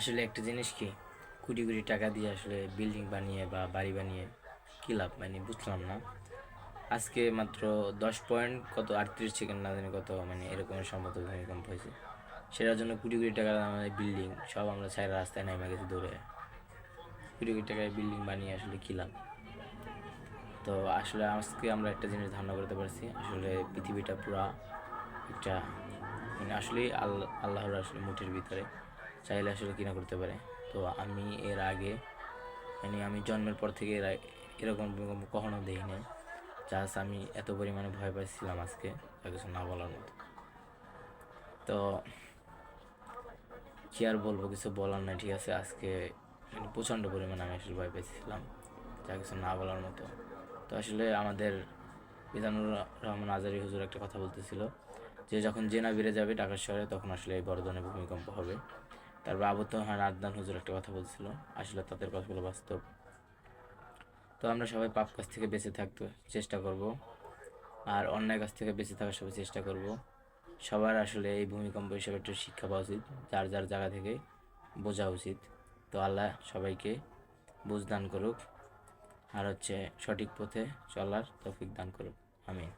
আসলে একটা জিনিস কি, কোটি কোটি টাকা দিয়ে আসলে বিল্ডিং বানিয়ে বা বাড়ি বানিয়ে কী লাভ, মানে বুঝলাম না। আজকে মাত্র 10 পয়েন্ট কত 38 সেকেন্ড না জানি কত, মানে এরকমের সম্ভবত ভূমিকম্প হয়েছে। সেটার জন্য কোটি কোটি টাকার আমাদের বিল্ডিং সব আমরা সাইড রাস্তায় নেমে গেছি দৌড়ে। কোটি কোটি টাকায় বিল্ডিং বানিয়ে আসলে কী লাভ? তো আসলে আজকে আমরা একটা জিনিস ধারণা করতে পারছি, আসলে পৃথিবীটা পুরা একটা, মানে আসলেই আল্লাহর আসলে মুঠের ভিতরে, চাইলে আসলে কিনা করতে পারে। তো আমি এর আগে, মানে আমি জন্মের পর থেকে এরকম ভূমিকম্প কখনো দেখিনি। জাস্ট আমি এত পরিমাণে ভয় পাইছিলাম আজকে, যা কিছু না বলার মতো। তো কি আর বলবো, কিছু বলার নাই, ঠিক আছে। আজকে মানে প্রচণ্ড পরিমাণে আমি আসলে ভয় পাইছিলাম, যা কিছু না বলার মতো। তো আসলে আমাদের মিজানুর রহমান আজারি হুজুর একটা কথা বলতেছিল যে যখন জেনা বেড়ে যাবে ঢাকা শহরে তখন আসলে এই বড় ধরনের ভূমিকম্প হবে। তারপর আবু তোহান আদনান হুজুর একটা কথা বলছিল, আসলে তাদের কথাগুলো বাস্তব। তো আমরা সবাই পাপ কাজ থেকে বেঁচে থাকতে চেষ্টা করব, আর অন্যায় কাছ থেকে বেঁচে থাকার সবাই চেষ্টা করব। সবার আসলে এই ভূমিকম্প হিসেবে একটু শিক্ষা পাওয়া উচিত, যার যার জায়গা থেকে বোঝা উচিত। তো আল্লাহ সবাইকে বুঝ দান করুক, আর হচ্ছে সঠিক পথে চলার তৌফিক দান করুক। আমিন।